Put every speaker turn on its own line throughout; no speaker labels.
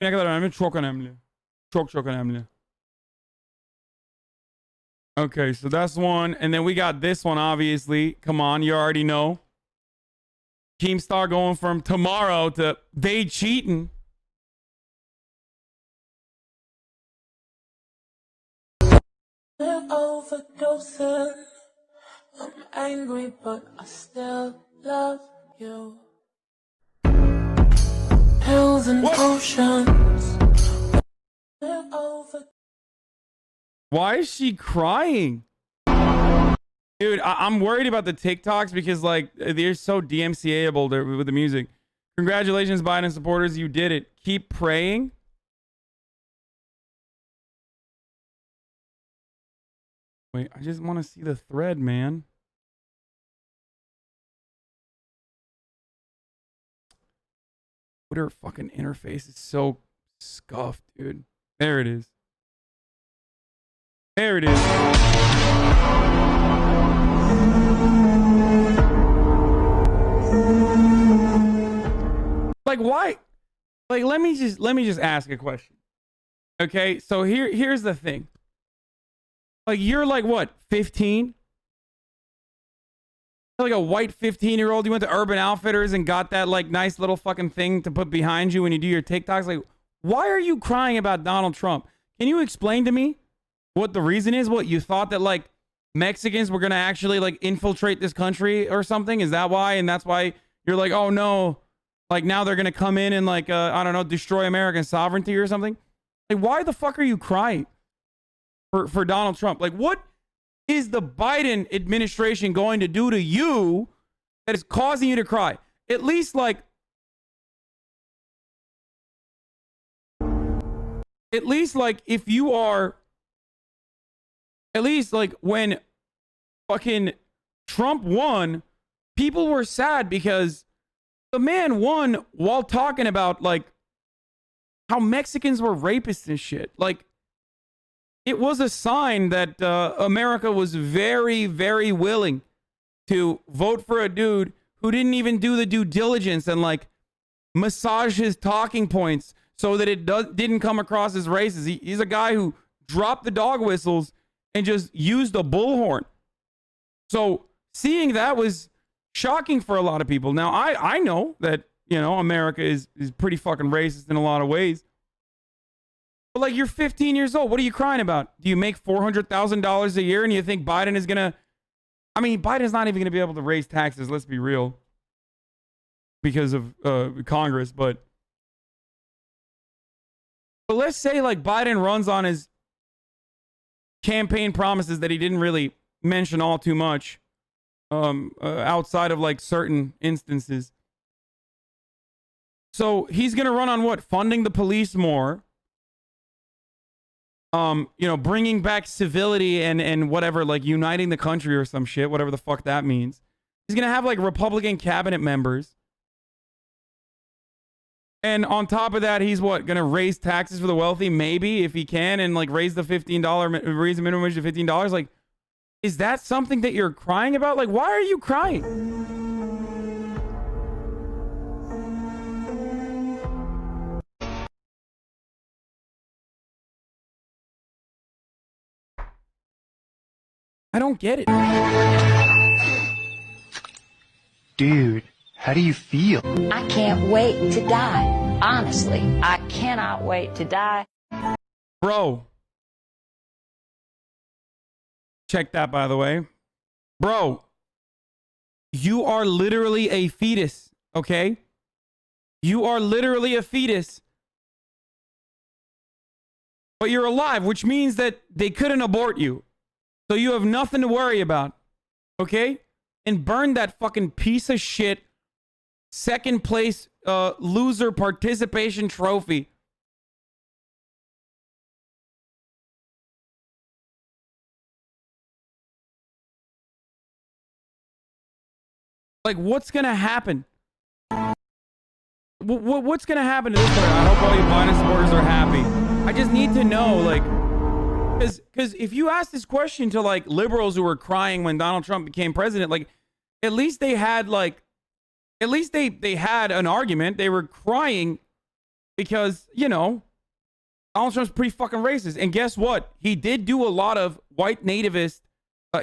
Ne kadar önemli? Çok önemli. Çok önemli. Okay, so that's one. And then we got this one, obviously. Come on, you already know. Keemstar going from tomorrow to they cheating.
Overdosing. I'm angry, but I still love you. Hills and oceans.
Why is she crying? Dude, I'm worried about the TikToks because, like, they're so DMCA-able with the music. Congratulations, Biden supporters. You did it. Keep praying. Wait, I just want to see the thread, man. Twitter fucking interface is so scuffed, dude. There it is. There it is. Like, why? Like, let me just ask a question. Okay, so here's the thing. Like, you're like what, 15? Like a white 15-year-old. You went to Urban Outfitters and got that like nice little fucking thing to put behind you when you do your TikToks. Like, why are you crying about Donald Trump? Can you explain to me what the reason is? What, you thought that like Mexicans were gonna actually like infiltrate this country or something? Is that why? And that's why you're like, oh no, like now they're gonna come in and like I don't know, destroy American sovereignty or something? Like, why the fuck are you crying for Donald Trump? Like, what is the Biden administration going to do to you that is causing you to cry? At least like if you are, at least like when fucking Trump won, people were sad because the man won while talking about like how Mexicans were rapists and shit. Like, it was a sign that America was very, very willing to vote for a dude who didn't even do the due diligence and like massage his talking points so that it didn't come across as racist. He's a guy who dropped the dog whistles and just used a bullhorn. So seeing that was shocking for a lot of people. Now, I know that, you know, America is pretty fucking racist in a lot of ways. But like, you're 15 years old. What are you crying about? Do you make $400,000 a year and you think Biden is going to... I mean, Biden's not even going to be able to raise taxes, let's be real, because of Congress. But let's say like Biden runs on his campaign promises that he didn't really mention all too much outside of like certain instances. So he's going to run on what? Funding the police more. You know, bringing back civility and whatever, like uniting the country or some shit, whatever the fuck that means. He's going to have like Republican cabinet members. And on top of that, he's what? Going to raise taxes for the wealthy? Maybe, if he can, and like raise the raise the minimum wage to $15. Like, is that something that you're crying about? Like, why are you crying? I don't get it.
Dude, how do you feel?
I can't wait to die. Honestly, I cannot wait to die.
Bro. Check that, by the way. Bro, you are literally a fetus, okay? You are literally a fetus. But you're alive, which means that they couldn't abort you. So you have nothing to worry about, okay? And burn that fucking piece of shit second place loser participation trophy. Like, what's gonna happen? What's gonna happen to this player? I hope all you Biden supporters are happy. I just need to know, like, because if you ask this question to like liberals who were crying when Donald Trump became president, like, at least they had like, at least they had an argument. They were crying because, you know, Donald Trump's pretty fucking racist. And guess what? He did do a lot of white nativist.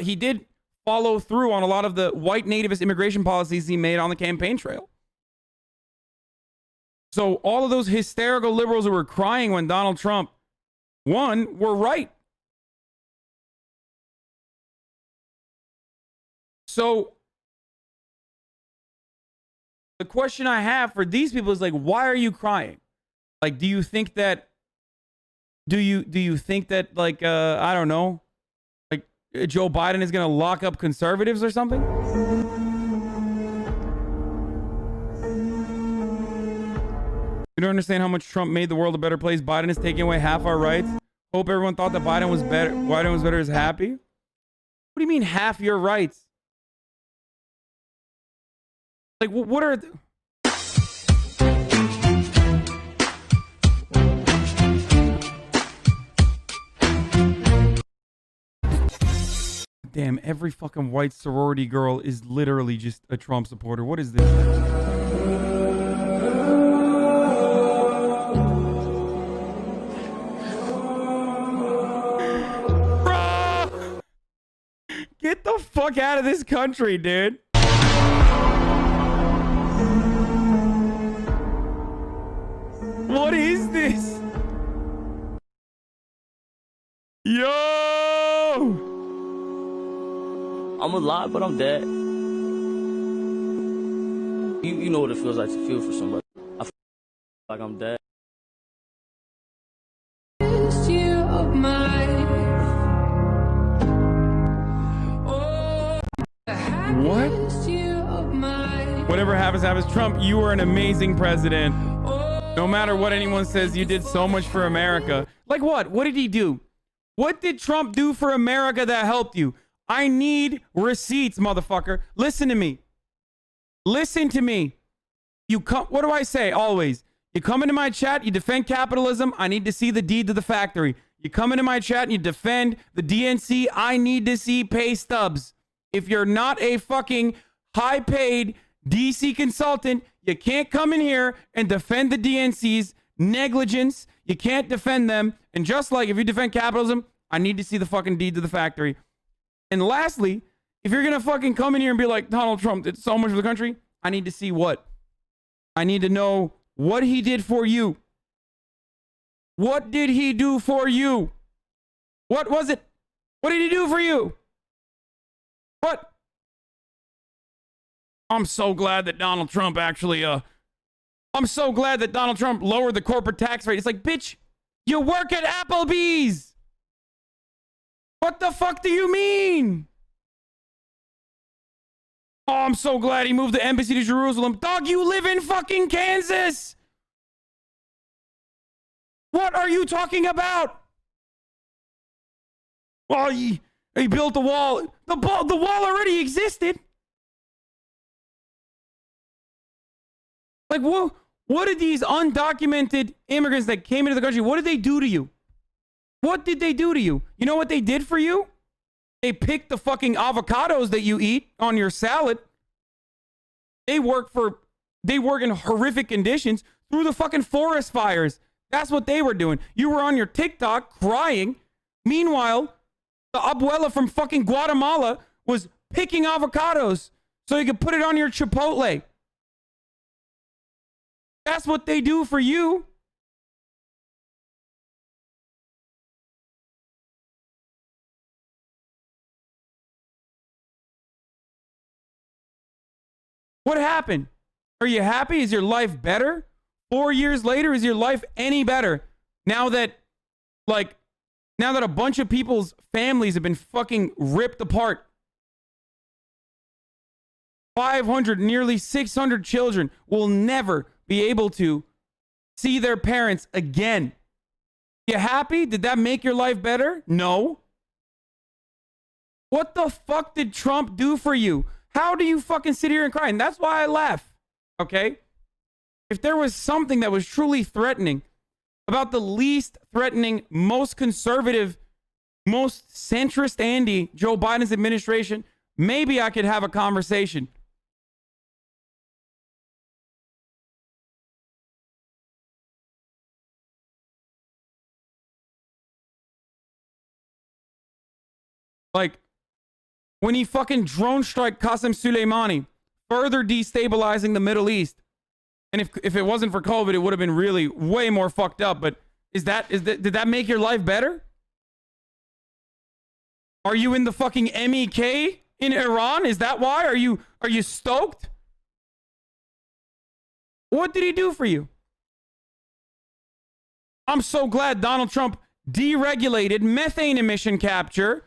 He did follow through on a lot of the white nativist immigration policies he made on the campaign trail. So all of those hysterical liberals who were crying when Donald Trump won were right. So the question I have for these people is like, why are you crying? Like, do you think that like I don't know, like Joe Biden is gonna lock up conservatives or something? You don't understand how much Trump made the world a better place. Biden is taking away half our rights. Hope everyone thought that Biden was better. Biden was better is happy. What do you mean half your rights? Like, what are... Damn, every fucking white sorority girl is literally just a Trump supporter. What is this? Get the fuck out of this country, dude. What is this? Yo!
I'm alive, but I'm dead. You know what it feels like to feel for somebody. I feel like I'm dead.
What? Whatever happens, Trump, you are an amazing president. No matter what anyone says, you did so much for America. Like what? What did he do? What did Trump do for America that helped you? I need receipts, motherfucker. Listen to me. Listen to me. You come. What do I say always? You come into my chat, you defend capitalism. I need to see the deed to the factory. You come into my chat and you defend the DNC. I need to see pay stubs. If you're not a fucking high-paid DC consultant, you can't come in here and defend the DNC's negligence. You can't defend them. And just like if you defend capitalism, I need to see the fucking deed to the factory. And lastly, if you're going to fucking come in here and be like, Donald Trump did so much for the country, I need to see what? I need to know what he did for you. What did he do for you? What was it? What did he do for you? What? I'm so glad that Donald Trump actually, I'm so glad that Donald Trump lowered the corporate tax rate. It's like, bitch, you work at Applebee's. What the fuck do you mean? Oh, I'm so glad he moved the embassy to Jerusalem. Dog, you live in fucking Kansas. What are you talking about? Well, he built the wall. The wall already existed. Like, what did these undocumented immigrants that came into the country, what did they do to you? What did they do to you? You know what they did for you? They picked the fucking avocados that you eat on your salad. They work in horrific conditions through the fucking forest fires. That's what they were doing. You were on your TikTok crying. Meanwhile, the abuela from fucking Guatemala was picking avocados so you could put it on your Chipotle. That's what they do for you. What happened? Are you happy? Is your life better? 4 years later, is your life any better? Now that a bunch of people's families have been fucking ripped apart. 500, nearly 600 children will never be able to see their parents again. You happy? Did that make your life better? No. What the fuck did Trump do for you? How do you fucking sit here and cry? And that's why I laugh. Okay? If there was something that was truly threatening about the least threatening, most conservative, most centrist Andy, Joe Biden's administration, maybe I could have a conversation. Like, when he fucking drone strike Qasem Soleimani, further destabilizing the Middle East. And if it wasn't for COVID, it would have been really way more fucked up. But did that make your life better? Are you in the fucking MEK in Iran? Is that why? Are you stoked? What did he do for you? I'm so glad Donald Trump deregulated methane emission capture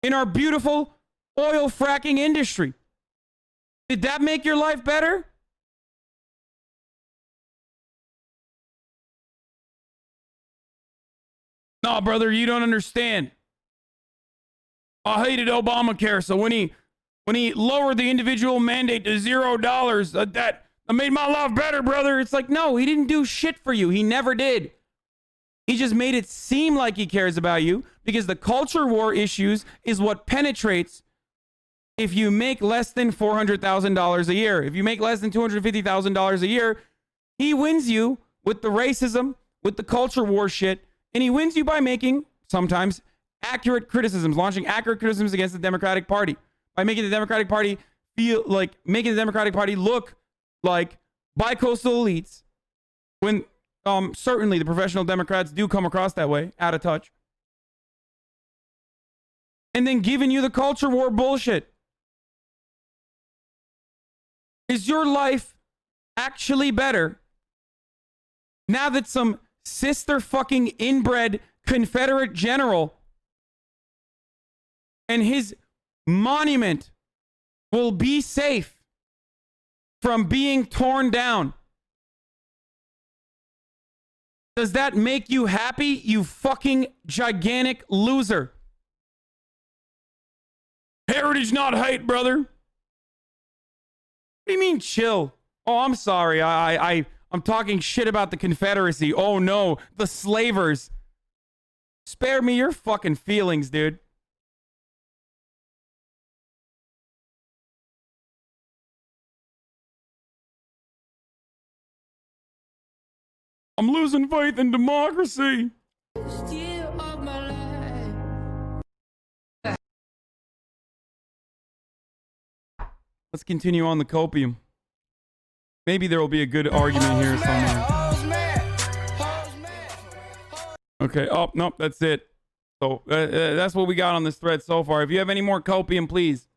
in our beautiful oil fracking industry. Did that make your life better? No, brother, you don't understand. I hated Obamacare, so when he lowered the individual mandate to $0, that made my life better, brother. It's like, no, he didn't do shit for you. He never did. He just made it seem like he cares about you because the culture war issues is what penetrates if you make less than $400,000 a year. If you make less than $250,000 a year, he wins you with the racism, with the culture war shit, and he wins you by making sometimes accurate criticisms, launching accurate criticisms against the Democratic Party, by making the Democratic Party making the Democratic Party look like bi-coastal elites when certainly the professional Democrats do come across that way, out of touch. And then giving you the culture war bullshit. Is your life actually better now that some sister fucking inbred Confederate general and his monument will be safe from being torn down? Does that make you happy, you fucking gigantic loser? Heritage, not hate, brother. What do you mean chill? Oh, I'm sorry. I'm talking shit about the Confederacy. Oh no, the slavers. Spare me your fucking feelings, dude. I'm losing faith in democracy. Let's continue on the copium. Maybe there will be a good argument here somewhere. Okay. Oh, nope. That's it. So that's what we got on this thread so far. If you have any more copium, please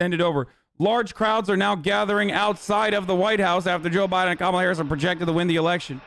send it over. Large crowds are now gathering outside of the White House after Joe Biden and Kamala Harris are projected to win the election.